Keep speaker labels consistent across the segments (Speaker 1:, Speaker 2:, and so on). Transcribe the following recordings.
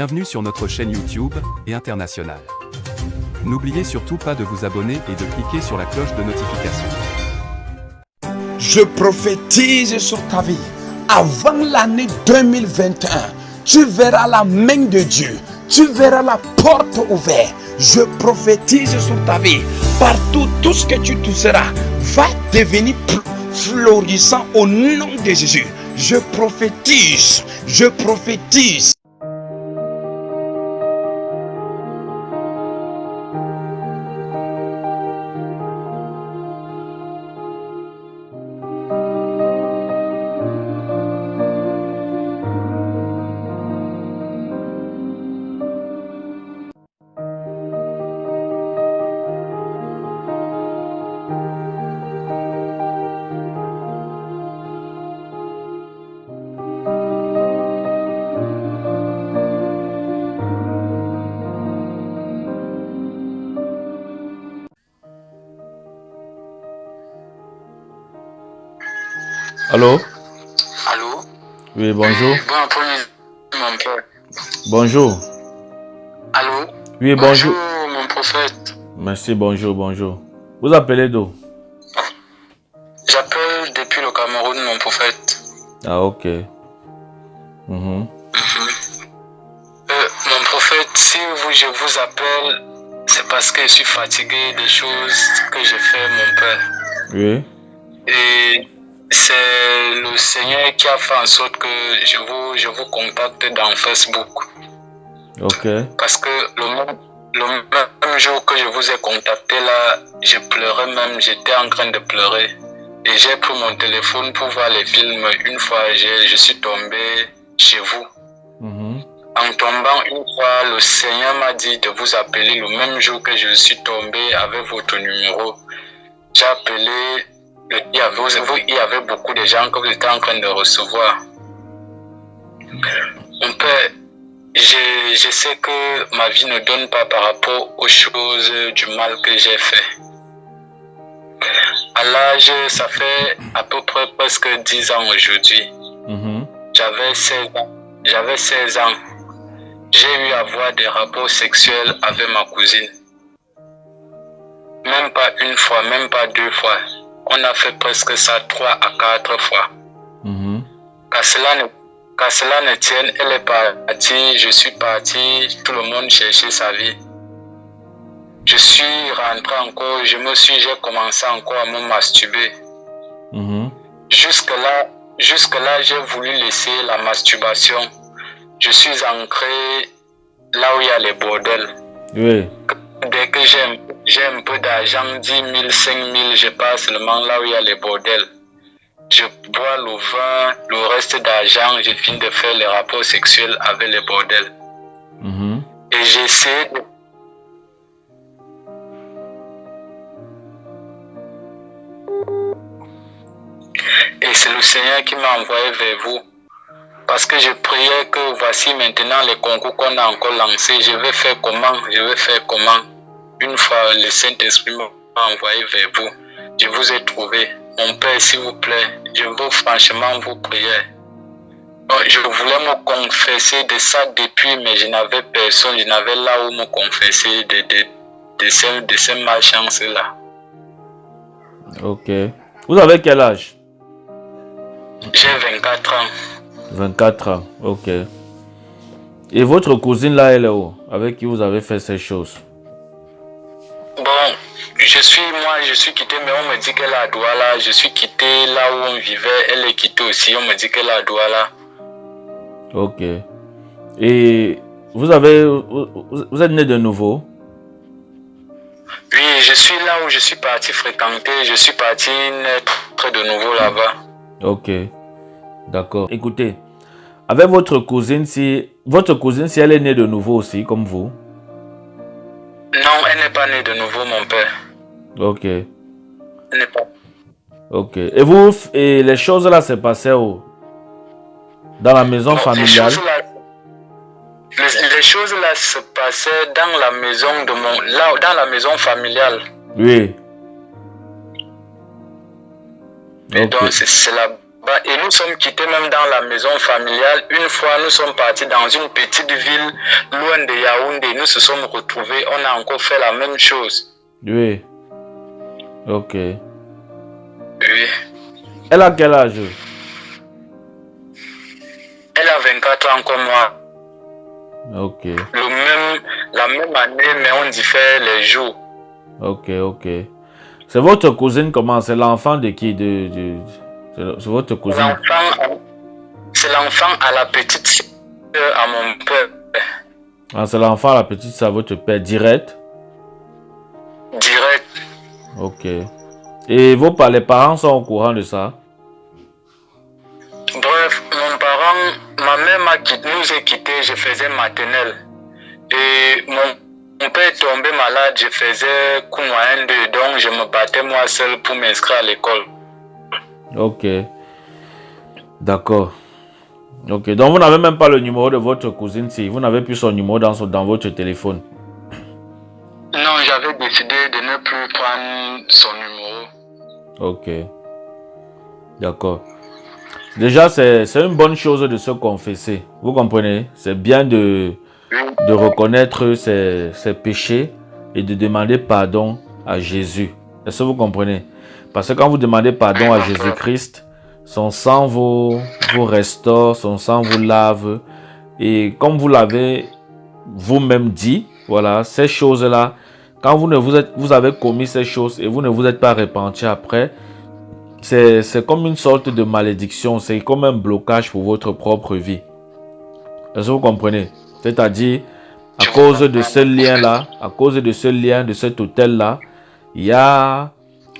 Speaker 1: Bienvenue sur notre chaîne YouTube et internationale. N'oubliez surtout pas de vous abonner et de cliquer sur la cloche de notification.
Speaker 2: Je prophétise sur ta vie. Avant l'année 2021, tu verras la main de Dieu. Tu verras la porte ouverte. Je prophétise sur ta vie. Partout, tout ce que tu toucheras va devenir florissant au nom de Jésus. Je prophétise. Je prophétise.
Speaker 3: Allô?
Speaker 4: Allô?
Speaker 3: Oui, bonjour.
Speaker 4: Bon après-midi, mon père.
Speaker 3: Bonjour.
Speaker 4: Allô?
Speaker 3: Oui, bonjour.
Speaker 4: Bonjour, mon prophète.
Speaker 3: Merci, bonjour, bonjour. Vous appelez d'où?
Speaker 4: J'appelle depuis le Cameroun, mon prophète.
Speaker 3: Ah, ok.
Speaker 4: Mon prophète, si je vous appelle, c'est parce que je suis fatigué des choses que j'ai fait, mon père.
Speaker 3: Oui.
Speaker 4: Et c'est le Seigneur qui a fait en sorte que je vous contacte dans Facebook.
Speaker 3: Ok.
Speaker 4: Parce que le même jour que je vous ai contacté là, je pleurais même, j'étais en train de pleurer. Et j'ai pris mon téléphone pour voir les films. Une fois, je suis tombé chez vous. En tombant une fois, le Seigneur m'a dit de vous appeler le même jour que je suis tombé avec votre numéro. J'ai appelé, il y avait beaucoup de gens que vous étiez en train de recevoir. Mon père, je sais que ma vie ne donne pas par rapport aux choses du mal que j'ai fait. À l'âge, ça fait à peu près presque 10 ans aujourd'hui. J'avais 16 ans. J'ai eu à avoir des rapports sexuels avec ma cousine. Même pas une fois, même pas deux fois. On a fait presque ça 3 à 4 fois. Qu'à cela ne tienne, elle est partie, je suis parti, tout le monde cherchait sa vie. Je suis rentré encore, j'ai commencé encore à me masturber. Jusque-là, j'ai voulu laisser la masturbation. Je suis ancré là où il y a les bordels.
Speaker 3: Oui.
Speaker 4: Dès que j'ai un peu d'argent, 10 000, 5 000, je pars seulement là où il y a les bordels. Je bois le vin, le reste d'argent, je finis de faire les rapports sexuels avec les bordels. Et j'essaie de... Et c'est le Seigneur qui m'a envoyé vers vous. Parce que je priais que voici maintenant les concours qu'on a encore lancés. Je vais faire comment? Une fois le Saint-Esprit m'a envoyé vers vous. Je vous ai trouvé. Mon Père, s'il vous plaît, je veux franchement vous prier. Je voulais me confesser de ça depuis, mais je n'avais personne. Je n'avais là où me confesser de ces malchances-là.
Speaker 3: Ok. Vous avez quel âge?
Speaker 4: J'ai 24 ans.
Speaker 3: 24 ans, ok. Et votre cousine là, elle est où? Avec qui vous avez fait ces choses?
Speaker 4: Bon, je suis quitté, mais on me dit qu'elle est à Douala. Je suis quitté là où on vivait, elle est quittée aussi. On me dit qu'elle est à Douala.
Speaker 3: Ok. Et vous êtes né de nouveau?
Speaker 4: Oui, je suis là où je suis parti fréquenter. Je suis parti naître de nouveau là-bas.
Speaker 3: Ok. D'accord. Écoutez, avec votre cousine, si elle est née de nouveau aussi, comme vous?
Speaker 4: Non, elle n'est pas née de nouveau, mon père.
Speaker 3: Ok.
Speaker 4: Elle n'est pas.
Speaker 3: Ok. Et les choses là se passaient où? Dans la maison familiale?
Speaker 4: Les choses là se passaient dans la maison dans la maison familiale.
Speaker 3: Oui.
Speaker 4: Et
Speaker 3: Ok.
Speaker 4: donc c'est là-bas là-bas et nous sommes quittés même dans la maison familiale. Une fois, nous sommes partis dans une petite ville loin de Yaoundé. Nous se sommes retrouvés, on a encore fait la même chose.
Speaker 3: Oui. Ok.
Speaker 4: Oui.
Speaker 3: Elle a quel âge?
Speaker 4: Elle a 24 ans comme moi.
Speaker 3: Ok.
Speaker 4: La même année, mais on diffère les jours.
Speaker 3: Ok. C'est votre cousine comment? C'est l'enfant de qui? C'est votre cousine?
Speaker 4: C'est l'enfant à la petite sœur à mon père.
Speaker 3: Ah, c'est l'enfant à la petite, c'est à votre père direct?
Speaker 4: Direct.
Speaker 3: Ok. Et les parents sont au courant de ça?
Speaker 4: Bref, ma mère nous a quittés, je faisais maternelle. Et mon père est tombé malade, je faisais cours moyen 2, donc je me battais moi seul pour m'inscrire à l'école.
Speaker 3: Ok. D'accord. Ok. Donc vous n'avez même pas le numéro de votre cousine si vous n'avez plus son numéro dans votre téléphone.
Speaker 4: Non, j'avais décidé de ne plus prendre son numéro.
Speaker 3: Ok. D'accord. Déjà, c'est une bonne chose de se confesser. Vous comprenez? C'est bien de reconnaître ses péchés et de demander pardon à Jésus. Est-ce que vous comprenez? Parce que quand vous demandez pardon à Jésus-Christ, son sang vous restaure, son sang vous lave. Et comme vous l'avez vous-même dit, voilà, ces choses-là, quand vous avez commis ces choses et vous ne vous êtes pas repenti après, c'est comme une sorte de malédiction, c'est comme un blocage pour votre propre vie. Est-ce que vous comprenez? C'est-à-dire, à cause de ce lien-là, à cause de ce lien, de cet hôtel-là,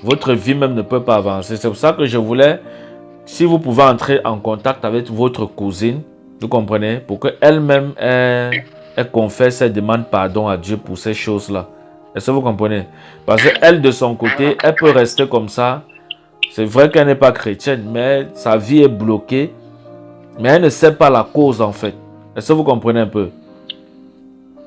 Speaker 3: votre vie même ne peut pas avancer. C'est pour ça que je voulais, si vous pouvez entrer en contact avec votre cousine, vous comprenez, pour qu'elle-même elle confesse et demande pardon à Dieu pour ces choses-là. Est-ce que vous comprenez? Parce qu'elle, de son côté, elle peut rester comme ça. C'est vrai qu'elle n'est pas chrétienne, mais sa vie est bloquée. Mais elle ne sait pas la cause en fait. Est-ce que vous comprenez un peu?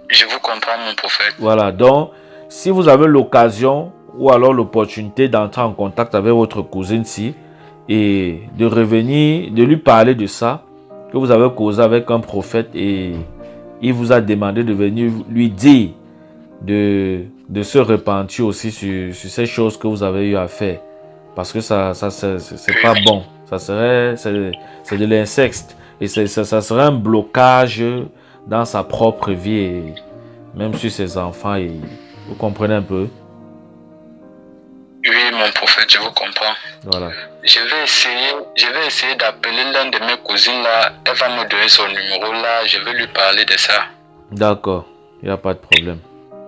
Speaker 4: Je vous comprends, mon prophète.
Speaker 3: Voilà, donc si vous avez l'occasion ou alors l'opportunité d'entrer en contact avec votre cousine-ci et de revenir, de lui parler de ça, que vous avez causé avec un prophète et il vous a demandé de venir lui dire de se repentir aussi sur ces choses que vous avez eu à faire. Parce que ça c'est pas bon. C'est de l'inceste. Et ça serait un blocage dans sa propre vie, et même sur ses enfants. Et vous comprenez un peu?
Speaker 4: Oui, mon prophète, je vous comprends.
Speaker 3: Voilà.
Speaker 4: Je vais essayer d'appeler l'un de mes cousines là. Elle va me donner son numéro là. Je vais lui parler de ça.
Speaker 3: D'accord. Il n'y a pas de problème.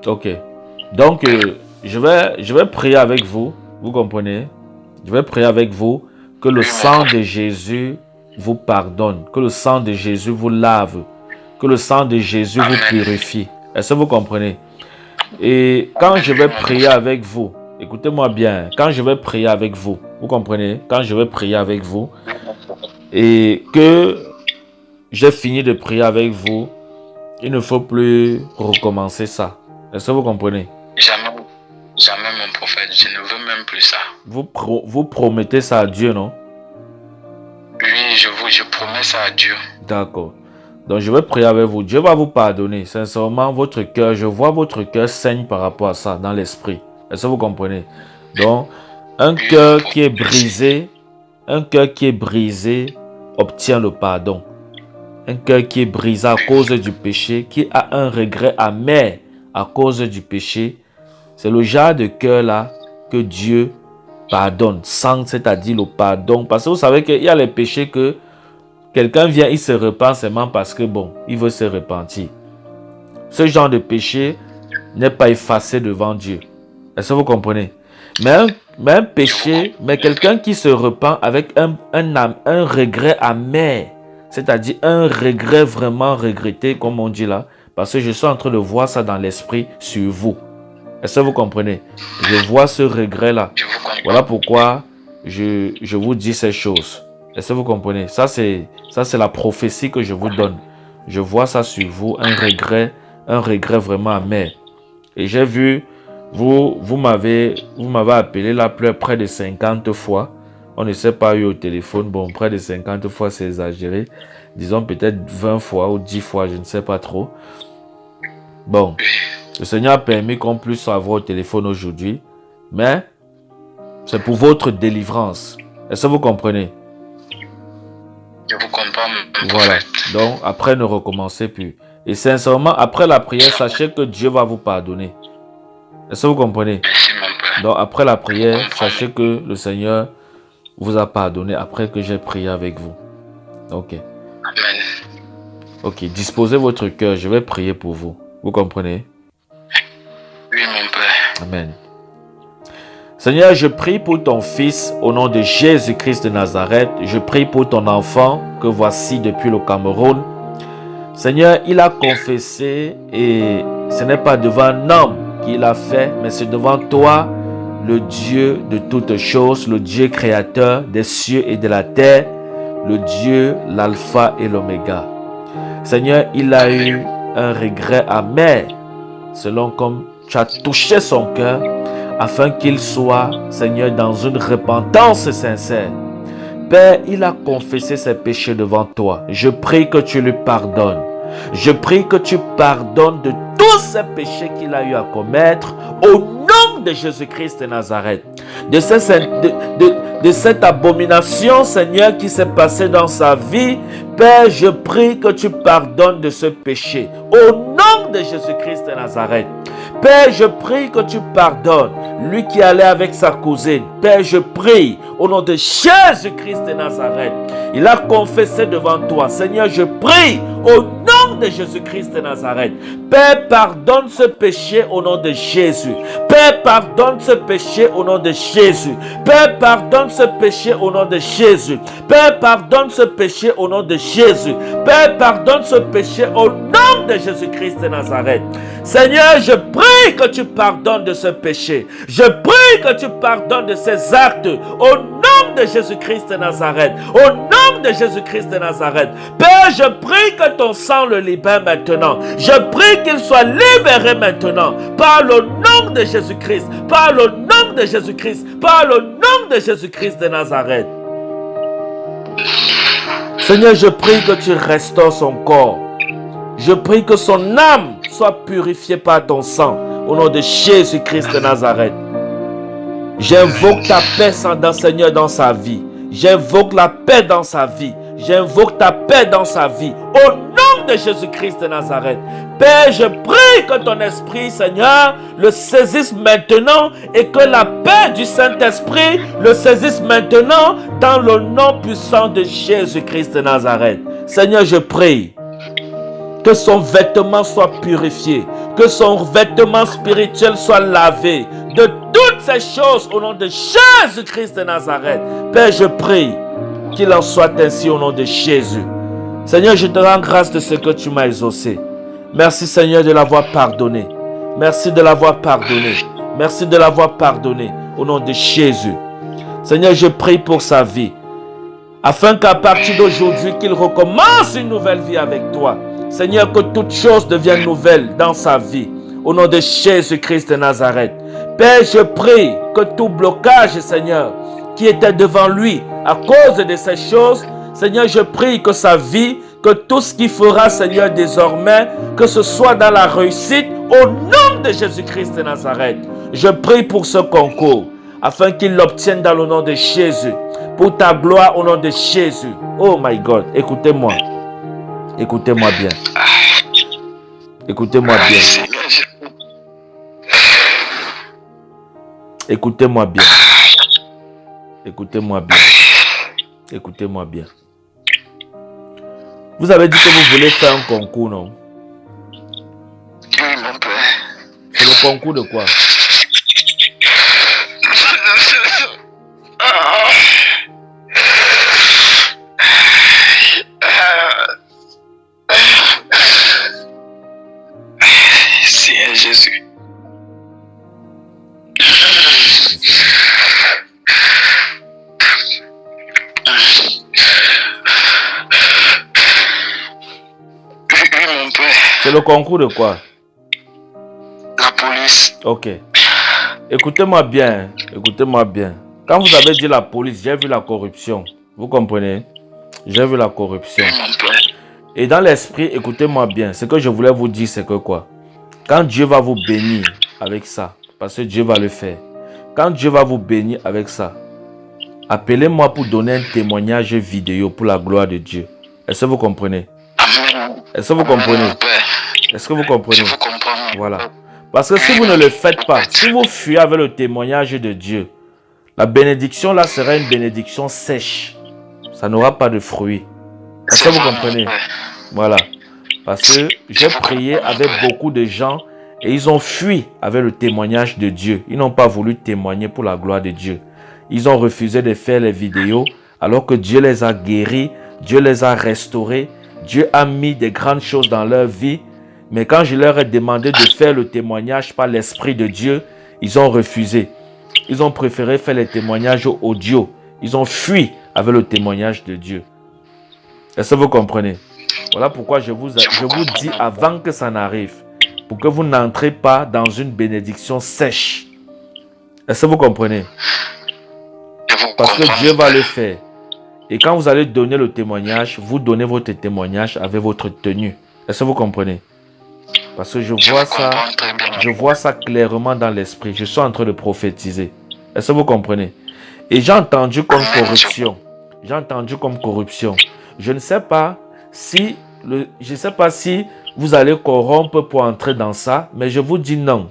Speaker 3: Ok. Donc, je vais prier avec vous. Vous comprenez? Je vais prier avec vous que le sang de Jésus vous pardonne, que le sang de Jésus vous lave, que le sang de Jésus vous purifie. Est-ce que vous comprenez? Et quand je vais prier avec vous, écoutez-moi bien, quand je vais prier avec vous, vous comprenez? Quand je vais prier avec vous et que j'ai fini de prier avec vous, il ne faut plus recommencer ça. Est-ce que vous comprenez?
Speaker 4: Jamais, mon prophète, je ne veux même plus ça.
Speaker 3: Vous promettez ça à Dieu, non?
Speaker 4: Oui, je promets ça à Dieu.
Speaker 3: D'accord. Donc je vais prier avec vous. Dieu va vous pardonner. Sincèrement, votre cœur, je vois votre cœur saigne par rapport à ça dans l'esprit. Est-ce que vous comprenez? Donc, un cœur qui est brisé obtient le pardon. Un cœur qui est brisé à cause du péché, qui a un regret amer à cause du péché, c'est le genre de cœur là que Dieu pardonne, sans, c'est-à-dire le pardon. Parce que vous savez qu'il y a les péchés que quelqu'un vient, il se repent seulement parce que bon, il veut se repentir. Ce genre de péché n'est pas effacé devant Dieu. Est-ce que vous comprenez? Mais un péché, mais quelqu'un qui se repent avec un regret amer, c'est-à-dire un regret vraiment regretté, comme on dit là, parce que je suis en train de voir ça dans l'esprit sur vous. Est-ce que vous comprenez? Je vois ce regret-là. Voilà pourquoi je vous dis ces choses. Est-ce que vous comprenez? Ça, c'est la prophétie que je vous donne. Je vois ça sur vous, un regret vraiment amer. Et j'ai vu, vous m'avez appelé là près de 50 fois On ne s'est pas eu au téléphone. Bon, près de 50 fois, c'est exagéré. Disons peut-être 20 fois ou 10 fois, je ne sais pas trop. Bon, le Seigneur a permis qu'on puisse savoir au téléphone aujourd'hui. Mais c'est pour votre délivrance. Est-ce que vous comprenez?
Speaker 4: Je vous comprends, mon
Speaker 3: Voilà.
Speaker 4: prophète.
Speaker 3: Donc, après, ne recommencez plus. Et sincèrement, après la prière, sachez que Dieu va vous pardonner. Est-ce que vous comprenez?
Speaker 4: Merci, mon Père.
Speaker 3: Donc, après la prière, sachez que le Seigneur vous a pardonné après que j'ai prié avec vous. Ok.
Speaker 4: Amen.
Speaker 3: Ok. Disposez votre cœur. Je vais prier pour vous. Vous comprenez?
Speaker 4: Oui, mon Père.
Speaker 3: Amen. Seigneur, je prie pour ton fils au nom de Jésus-Christ de Nazareth. Je prie pour ton enfant que voici depuis le Cameroun. Seigneur, il a confessé et ce n'est pas devant un homme qu'il a fait, mais c'est devant toi, le Dieu de toutes choses, le Dieu créateur des cieux et de la terre, le Dieu, l'alpha et l'oméga. Seigneur, il a eu un regret amer, selon comme tu as touché son cœur, afin qu'il soit, Seigneur, dans une repentance sincère. Père, il a confessé ses péchés devant toi. Je prie que tu lui pardonnes. Je prie que tu pardonnes de tous ces péchés qu'il a eu à commettre au nom de Jésus-Christ de Nazareth. De cette abomination, Seigneur, qui s'est passée dans sa vie, Père, je prie que tu pardonnes de ce péché au nom de Jésus-Christ de Nazareth. Père, je prie que tu pardonnes lui qui allait avec sa cousine. Père, je prie au nom de Jésus-Christ de Nazareth. Il a confessé devant toi. Seigneur, je prie au nom de Jésus-Christ de Nazareth. Père, pardonne ce péché au nom de Jésus. Père, pardonne ce péché au nom de Jésus. Père, pardonne ce péché au nom de Jésus. Père, pardonne ce péché au nom de Jésus. Père, pardonne ce péché au nom de Jésus-Christ de Nazareth. Seigneur, je prie que tu pardonnes de ce péché. Je prie que tu pardonnes de ces actes au nom de Jésus-Christ de Nazareth. Au nom de Jésus-Christ de Nazareth. Père, je prie que ton sang le libère maintenant. Je prie qu'il soit libéré maintenant par le nom de Jésus-Christ. Par le nom de Jésus-Christ. Par le nom de Jésus-Christ de Nazareth. Seigneur, je prie que tu restaures son corps. Je prie que son âme soit purifiée par ton sang. Au nom de Jésus-Christ de Nazareth. J'invoque ta paix, Seigneur, dans sa vie. J'invoque la paix dans sa vie. J'invoque ta paix dans sa vie. Au nom de Jésus-Christ de Nazareth. Père, je prie que ton esprit, Seigneur, le saisisse maintenant et que la paix du Saint-Esprit le saisisse maintenant dans le nom puissant de Jésus-Christ de Nazareth. Seigneur, je prie que son vêtement soit purifié, que son vêtement spirituel soit lavé de toutes ces choses au nom de Jésus-Christ de Nazareth. Père, je prie qu'il en soit ainsi au nom de Jésus. Seigneur, je te rends grâce de ce que tu m'as exaucé. Merci, Seigneur, de l'avoir pardonné. Merci de l'avoir pardonné. Merci de l'avoir pardonné au nom de Jésus. Seigneur, je prie pour sa vie, afin qu'à partir d'aujourd'hui, qu'il recommence une nouvelle vie avec toi. Seigneur, que toutes choses deviennent nouvelles dans sa vie. Au nom de Jésus-Christ de Nazareth. Père, je prie que tout blocage, Seigneur, qui était devant lui à cause de ces choses, Seigneur, je prie que sa vie, que tout ce qu'il fera, Seigneur, désormais, que ce soit dans la réussite, au nom de Jésus-Christ de Nazareth. Je prie pour ce concours, afin qu'il l'obtienne dans le nom de Jésus. Pour ta gloire, au nom de Jésus. Oh my God, écoutez-moi. Écoutez-moi bien. Écoutez-moi bien. Écoutez-moi bien. Écoutez-moi bien. Écoutez-moi bien. Vous avez dit que vous voulez faire un concours, non?
Speaker 4: Oui, mon père.
Speaker 3: C'est le concours de quoi?
Speaker 4: Seigneur Jésus.
Speaker 3: C'est le concours de quoi?
Speaker 4: La police.
Speaker 3: Ok. Écoutez-moi bien. Écoutez-moi bien. Quand vous avez dit la police, j'ai vu la corruption. Vous comprenez? J'ai vu la corruption.
Speaker 4: Oui, mon père.
Speaker 3: Et dans l'esprit, écoutez-moi bien. Ce que je voulais vous dire, c'est que quoi? Quand Dieu va vous bénir avec ça, parce que Dieu va le faire. Quand Dieu va vous bénir avec ça, appelez-moi pour donner un témoignage vidéo pour la gloire de Dieu. Est-ce que vous comprenez?
Speaker 4: Amen.
Speaker 3: Est-ce que vous
Speaker 4: Amen,
Speaker 3: comprenez?
Speaker 4: mon père.
Speaker 3: Est-ce que vous comprenez?
Speaker 4: Je vous comprends.
Speaker 3: Voilà. Parce que si vous ne le faites pas, si vous fuyez avec le témoignage de Dieu, la bénédiction là sera une bénédiction sèche. Ça n'aura pas de fruits. Est-ce que vous comprenez? Voilà. Parce que j'ai prié avec beaucoup de gens et ils ont fui avec le témoignage de Dieu. Ils n'ont pas voulu témoigner pour la gloire de Dieu. Ils ont refusé de faire les vidéos alors que Dieu les a guéris, Dieu les a restaurés, Dieu a mis des grandes choses dans leur vie. Mais quand je leur ai demandé de faire le témoignage par l'Esprit de Dieu, ils ont refusé. Ils ont préféré faire les témoignages audio. Ils ont fui avec le témoignage de Dieu. Est-ce que vous comprenez? Voilà pourquoi je vous dis avant que ça n'arrive, pour que vous n'entrez pas dans une bénédiction sèche. Est-ce que vous comprenez? Parce que Dieu va le faire. Et quand vous allez donner le témoignage, vous donnez votre témoignage avec votre tenue. Est-ce que vous comprenez? Parce que je vois ça clairement dans l'esprit. Je suis en train de prophétiser. Est-ce que vous comprenez? Et j'ai entendu comme corruption. J'ai entendu comme corruption. Je ne sais pas si vous allez corrompre pour entrer dans ça, mais je vous dis non.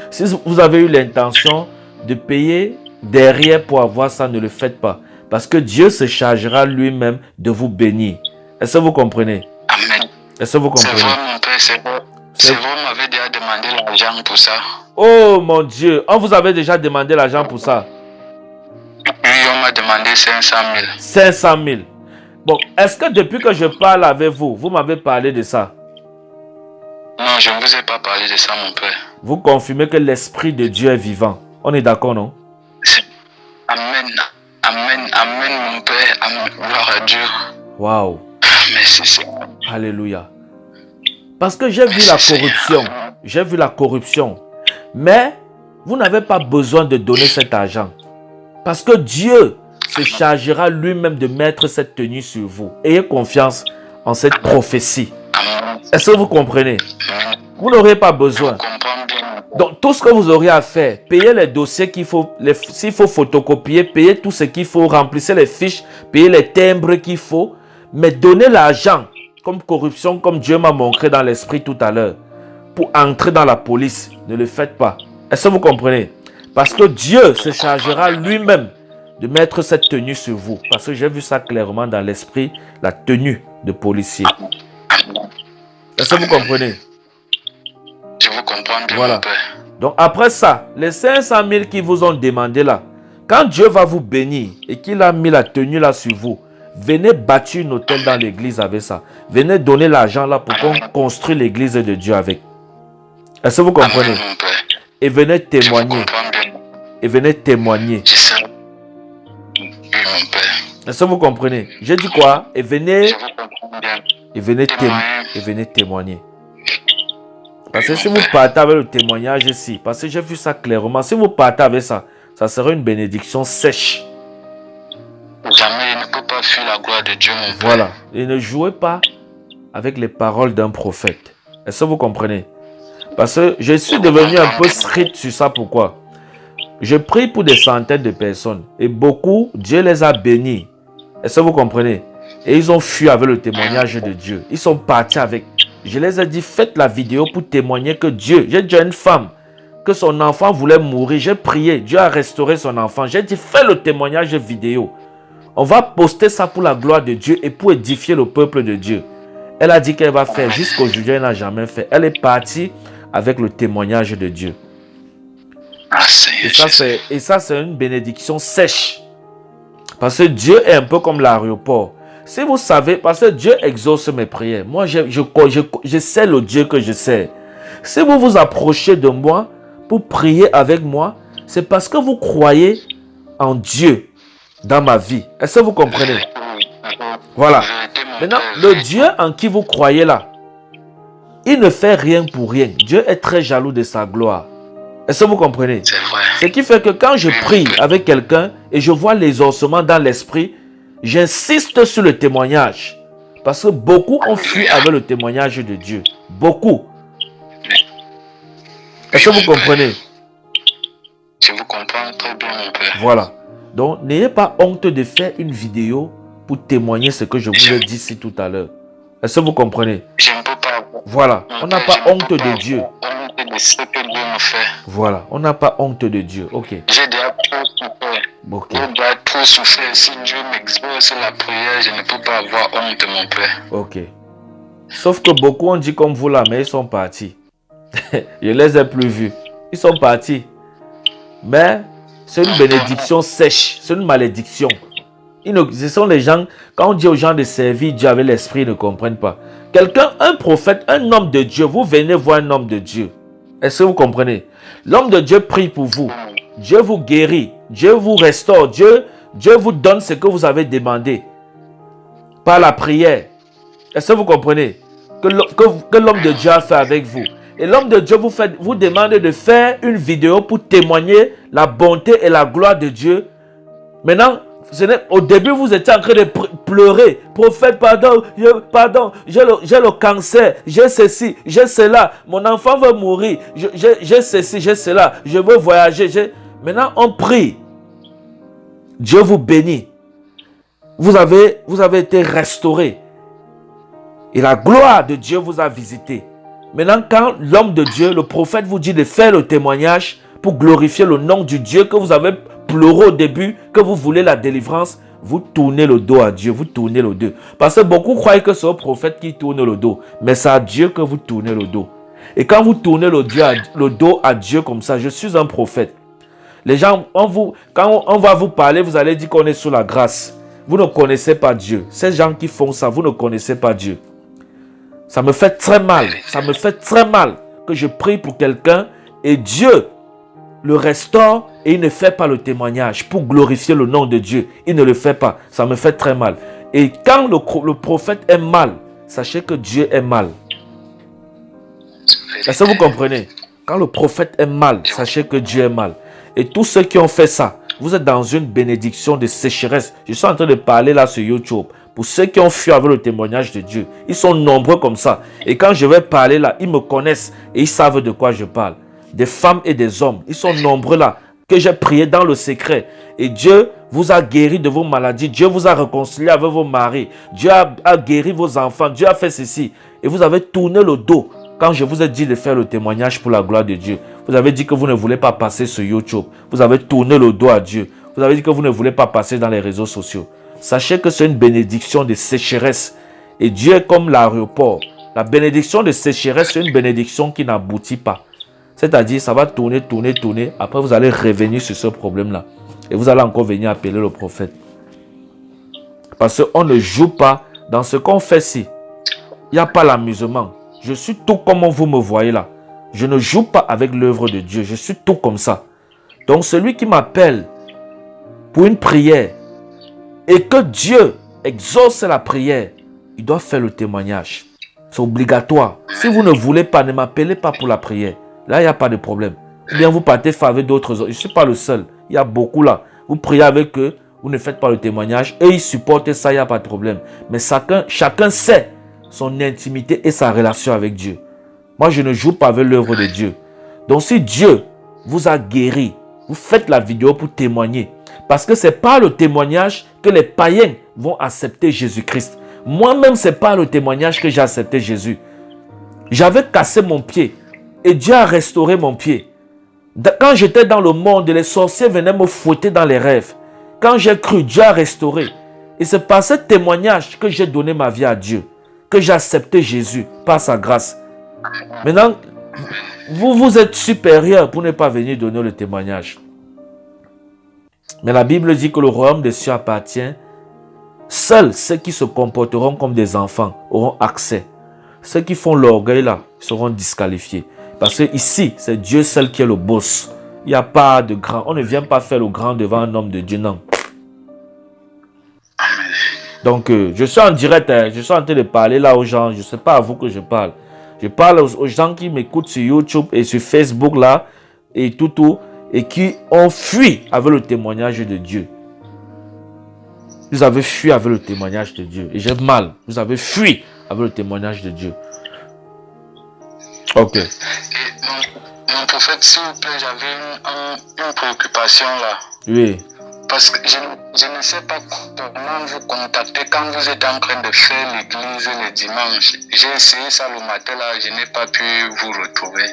Speaker 3: Si vous avez eu l'intention de payer derrière pour avoir ça, ne le faites pas. Parce que Dieu se chargera lui-même de vous bénir. Est-ce que vous comprenez?
Speaker 4: Amen.
Speaker 3: Est-ce que vous comprenez?
Speaker 4: C'est vrai, mon père, c'est vrai. C'est vrai, on m'avait déjà demandé l'argent pour ça.
Speaker 3: Oh mon Dieu, on vous avait déjà demandé l'argent pour ça?
Speaker 4: Oui, on m'a demandé 500 000.
Speaker 3: 500 000. Bon, est-ce que depuis que je parle avec vous, vous m'avez parlé de ça?
Speaker 4: Non, je ne vous ai pas parlé de ça, mon père.
Speaker 3: Vous confirmez que l'Esprit de Dieu est vivant. On est d'accord, non?
Speaker 4: Amen. Amen. Amen, mon père. Amen. Gloire à Dieu.
Speaker 3: Waouh.
Speaker 4: Merci, Seigneur.
Speaker 3: Alléluia. Parce que j'ai vu la corruption. J'ai vu la corruption. Mais vous n'avez pas besoin de donner cet argent. Parce que Dieu se chargera lui-même de mettre cette tenue sur vous. Ayez confiance en cette prophétie. Est-ce que vous comprenez? Vous n'aurez pas besoin. Donc, tout ce que vous aurez à faire, payez les dossiers qu'il faut, s'il faut photocopier, payez tout ce qu'il faut, remplissez les fiches, payez les timbres qu'il faut, mais donnez l'argent comme corruption, comme Dieu m'a montré dans l'esprit tout à l'heure, pour entrer dans la police. Ne le faites pas. Est-ce que vous comprenez? Parce que Dieu se chargera lui-même de mettre cette tenue sur vous. Parce que j'ai vu ça clairement dans l'esprit, la tenue de policier. Est-ce que vous comprenez?
Speaker 4: Je vous comprends bien,
Speaker 3: voilà.
Speaker 4: Mon père.
Speaker 3: Donc après ça, les 500 000 qui vous ont demandé là, quand Dieu va vous bénir et qu'il a mis la tenue là sur vous, venez bâtir une hôtel dans l'église avec ça. Venez donner l'argent là pour qu'on construise l'église de Dieu avec. Est-ce que vous comprenez?
Speaker 4: Amen, mon père.
Speaker 3: Et venez témoigner. Et venez témoigner.
Speaker 4: Oui, mon père.
Speaker 3: Est-ce que vous comprenez? J'ai dit quoi? Et venez.
Speaker 4: Je vous comprends bien.
Speaker 3: Et venez témoigner. Parce que si vous partez avec le témoignage ici, parce que j'ai vu ça clairement, si vous partez avec ça, ça sera une bénédiction sèche.
Speaker 4: Jamais il ne peut pas fuir la gloire de Dieu, mon père.
Speaker 3: Voilà. Et ne jouez pas avec les paroles d'un prophète. Est-ce que vous comprenez? Parce que je suis devenu un peu strict sur ça. Pourquoi? Je prie pour des centaines de personnes. Et beaucoup, Dieu les a bénis. Est-ce que vous comprenez? Et ils ont fui avec le témoignage de Dieu. Ils sont partis avec. Je les ai dit, faites la vidéo pour témoigner que Dieu, j'ai dit à une femme que son enfant voulait mourir. J'ai prié, Dieu a restauré son enfant. J'ai dit, fais le témoignage vidéo. On va poster ça pour la gloire de Dieu et pour édifier le peuple de Dieu. Elle a dit qu'elle va faire. Jusqu'aujourd'hui, elle n'a jamais fait. Elle est partie avec le témoignage de Dieu. Et ça, c'est une bénédiction sèche. Parce que Dieu est un peu comme l'aéroport. Si vous savez, parce que Dieu exauce mes prières. Moi, je sais le Dieu que je sais. Si vous vous approchez de moi pour prier avec moi, c'est parce que vous croyez en Dieu dans ma vie. Est-ce que vous comprenez? Voilà. Maintenant, le Dieu en qui vous croyez là, il ne fait rien pour rien. Dieu est très jaloux de sa gloire. Est-ce que vous comprenez?
Speaker 4: C'est vrai.
Speaker 3: Ce qui fait que quand je prie avec quelqu'un et je vois les ossements dans l'esprit, j'insiste sur le témoignage. Parce que beaucoup ont fui avec le témoignage de Dieu. Beaucoup. Est-ce que vous comprenez?
Speaker 4: Je vous comprends très bien, mon père.
Speaker 3: Voilà. Donc, n'ayez pas honte de faire une vidéo pour témoigner ce que je vous ai dit ici tout à l'heure. Est-ce que vous comprenez?
Speaker 4: Je ne peux pas avoir
Speaker 3: Voilà. On n'a pas honte de Dieu.
Speaker 4: honte de ce que Dieu me fait.
Speaker 3: Voilà. On n'a pas honte de Dieu. Ok.
Speaker 4: J'ai déjà trop souffert.
Speaker 3: Ok.
Speaker 4: J'ai déjà trop souffert. Si Dieu m'exauce la prière, je ne peux pas avoir honte, mon père.
Speaker 3: Ok. Sauf que beaucoup ont dit comme vous là, mais ils sont partis. Je les ai plus vus. Ils sont partis. Mais c'est une bénédiction sèche. C'est une malédiction. Ce sont les gens, quand on dit aux gens de servir Dieu avec l'esprit, ils ne comprennent pas. Quelqu'un, un prophète, un homme de Dieu, vous venez voir un homme de Dieu. Est-ce que vous comprenez? L'homme de Dieu prie pour vous. Dieu vous guérit. Dieu vous restaure. Dieu vous donne ce que vous avez demandé. Par la prière. Est-ce que vous comprenez? Que l'homme de Dieu a fait avec vous. Et l'homme de Dieu vous demande de faire une vidéo pour témoigner la bonté et la gloire de Dieu. Maintenant, au début, vous étiez en train de pleurer. Prophète, pardon, j'ai le cancer, j'ai ceci, j'ai cela. Mon enfant veut mourir, j'ai ceci, j'ai cela. Je veux voyager. Maintenant, on prie. Dieu vous bénit. Vous avez été restauré. Et la gloire de Dieu vous a visité. Maintenant, quand l'homme de Dieu, le prophète vous dit de faire le témoignage pour glorifier le nom du Dieu que vous avez pleuré au début, que vous voulez la délivrance, vous tournez le dos à Dieu, vous tournez le dos. Parce que beaucoup croient que c'est au prophète qui tourne le dos, mais c'est à Dieu que vous tournez le dos. Et quand vous tournez le dos à Dieu comme ça, je suis un prophète. Les gens, quand on va vous parler, vous allez dire qu'on est sous la grâce. Vous ne connaissez pas Dieu. Ces gens qui font ça, vous ne connaissez pas Dieu. Ça me fait très mal. Ça me fait très mal que je prie pour quelqu'un et Dieu le restaure et il ne fait pas le témoignage pour glorifier le nom de Dieu. Il ne le fait pas. Ça me fait très mal. Et quand le prophète est mal, sachez que Dieu est mal. Est-ce que vous comprenez? Quand le prophète est mal, sachez que Dieu est mal. Et tous ceux qui ont fait ça, vous êtes dans une bénédiction de sécheresse. Je suis en train de parler là sur YouTube. Pour ceux qui ont fui avec le témoignage de Dieu, ils sont nombreux comme ça. Et quand je vais parler là, ils me connaissent et ils savent de quoi je parle. Des femmes et des hommes, ils sont nombreux là, que j'ai prié dans le secret. Et Dieu vous a guéri de vos maladies. Dieu vous a réconcilié avec vos maris. Dieu a guéri vos enfants. Dieu a fait ceci. Et vous avez tourné le dos. Quand je vous ai dit de faire le témoignage pour la gloire de Dieu, vous avez dit que vous ne voulez pas passer sur YouTube. Vous avez tourné le dos à Dieu. Vous avez dit que vous ne voulez pas passer dans les réseaux sociaux. Sachez que c'est une bénédiction de sécheresse. Et Dieu est comme l'aéroport. La bénédiction de sécheresse, c'est une bénédiction qui n'aboutit pas. C'est-à-dire, ça va tourner. Après, vous allez revenir sur ce problème-là. Et vous allez encore venir appeler le prophète. Parce qu'on ne joue pas dans ce qu'on fait ici. Il n'y a pas l'amusement. Je suis tout comme vous me voyez là. Je ne joue pas avec l'œuvre de Dieu. Je suis tout comme ça. Donc, celui qui m'appelle pour une prière et que Dieu exauce la prière, il doit faire le témoignage. C'est obligatoire. Si vous ne voulez pas, ne m'appelez pas pour la prière. Là, il n'y a pas de problème. Ou bien vous partez faire avec d'autres. Je ne suis pas le seul. Il y a beaucoup là. Vous priez avec eux, vous ne faites pas le témoignage. Et ils supportent ça, il n'y a pas de problème. Mais chacun sait son intimité et sa relation avec Dieu. Moi, je ne joue pas avec l'œuvre de Dieu. Donc, si Dieu vous a guéri, vous faites la vidéo pour témoigner. Parce que ce n'est pas le témoignage que les païens vont accepter Jésus-Christ. Moi-même, ce n'est pas le témoignage que j'ai accepté Jésus. J'avais cassé mon pied et Dieu a restauré mon pied. Quand j'étais dans le monde, les sorciers venaient me fouetter dans les rêves. Quand j'ai cru, Dieu a restauré. Et c'est par ce témoignage que j'ai donné ma vie à Dieu. Que j'ai accepté Jésus par sa grâce. Maintenant, vous êtes supérieur pour ne pas venir donner le témoignage. Mais la Bible dit que le royaume des cieux appartient. Seuls ceux qui se comporteront comme des enfants auront accès. Ceux qui font l'orgueil là seront disqualifiés. Parce que ici, c'est Dieu seul qui est le boss. Il n'y a pas de grand. On ne vient pas faire le grand devant un homme de Dieu, non. Donc, je suis en direct. Je suis en train de parler là aux gens. Je ne sais pas à vous que je parle. Je parle aux gens qui m'écoutent sur YouTube et sur Facebook là. et et qui ont fui avec le témoignage de Dieu. Vous avez fui avec le témoignage de Dieu. Et j'ai mal. Vous avez fui avec le témoignage de Dieu. Ok.
Speaker 4: Et mon prophète, s'il vous plaît, j'avais une préoccupation là.
Speaker 3: Oui.
Speaker 4: Parce que je ne sais pas comment vous contacter quand vous êtes en train de faire l'église le dimanche. J'ai essayé ça le matin là, je n'ai pas pu vous retrouver.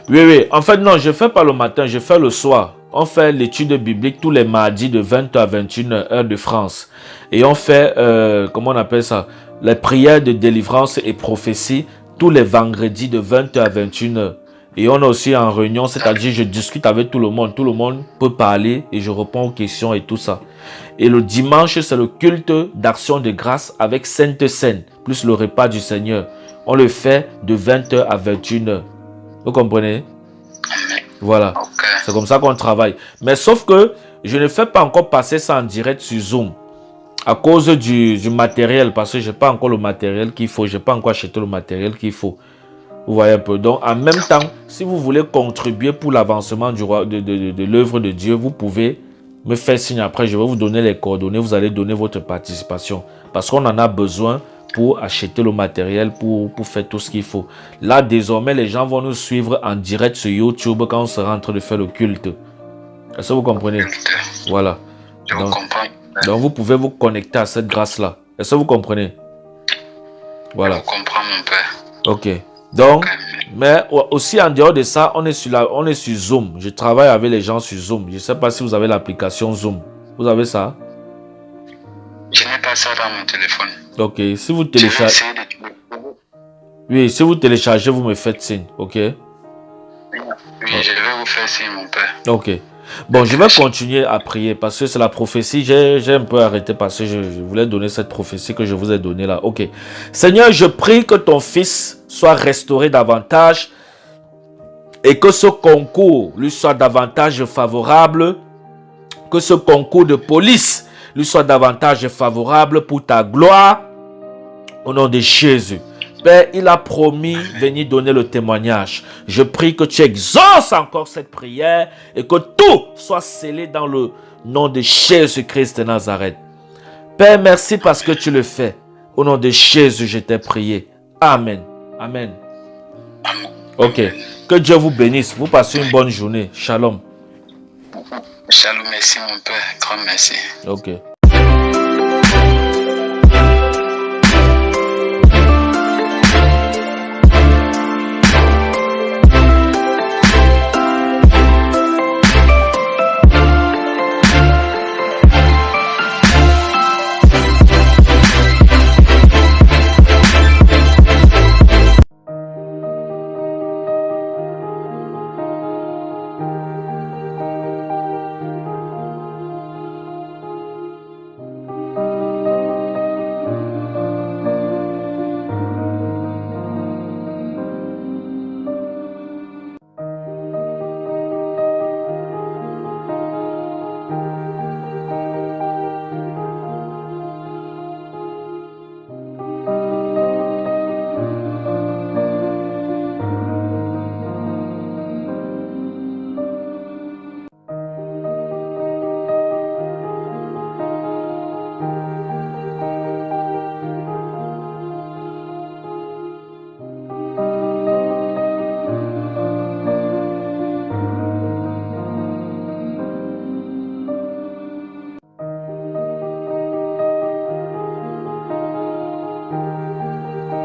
Speaker 3: Oui. En fait, non, je ne fais pas le matin, je fais le soir. On fait l'étude biblique tous les mardis de 20h à 21h, heure de France. Et on fait, comment on appelle ça, les prières de délivrance et prophétie tous les vendredis de 20h à 21h. Et on est aussi en réunion, c'est-à-dire je discute avec tout le monde. Tout le monde peut parler et je réponds aux questions et tout ça. Et le dimanche, c'est le culte d'action de grâce avec Sainte Seine, plus le repas du Seigneur. On le fait de 20h à 21h. Vous comprenez? Voilà.
Speaker 4: Okay.
Speaker 3: C'est comme ça qu'on travaille. Mais sauf que je ne fais pas encore passer ça en direct sur Zoom. À cause du matériel, parce que je n'ai pas encore le matériel qu'il faut. Je n'ai pas encore acheté le matériel qu'il faut. Vous voyez un peu. Donc, en même temps, si vous voulez contribuer pour l'avancement de l'œuvre de Dieu, vous pouvez me faire signe après. Je vais vous donner les coordonnées. Vous allez donner votre participation. Parce qu'on en a besoin pour acheter le matériel, pour faire tout ce qu'il faut. Là, désormais, les gens vont nous suivre en direct sur YouTube quand on sera en train de faire le culte. Est-ce que vous comprenez? Voilà.
Speaker 4: Je vous comprends.
Speaker 3: Donc, vous pouvez vous connecter à cette grâce-là. Est-ce que vous comprenez? Voilà.
Speaker 4: Je comprends, mon père.
Speaker 3: Ok. Donc, mais aussi en dehors de ça, on est sur Zoom. Je travaille avec les gens sur Zoom. Je ne sais pas si vous avez l'application Zoom. Vous avez ça?
Speaker 4: Je n'ai pas ça dans mon téléphone.
Speaker 3: Ok. Si vous téléchargez... Oui, si vous téléchargez, vous me faites signe. Ok?
Speaker 4: Oui, je vais vous faire signe, mon père.
Speaker 3: Ok. Bon, je vais continuer à prier parce que c'est la prophétie. J'ai un peu arrêté parce que je voulais donner cette prophétie que je vous ai donnée là. Ok. Seigneur, je prie que ton fils soit restauré davantage et que ce concours lui soit davantage favorable. Que ce concours de police lui soit davantage favorable pour ta gloire. Au nom de Jésus. Père, il a promis venir donner le témoignage. Je prie que tu exauces encore cette prière et que tout soit scellé dans le nom de Jésus-Christ de Nazareth. Père, merci parce que tu le fais. Au nom de Jésus, je t'ai prié. Amen. Amen. Ok. Que Dieu vous bénisse. Vous passez une bonne journée. Shalom.
Speaker 4: Shalom, merci mon père. Grand merci.
Speaker 3: Ok.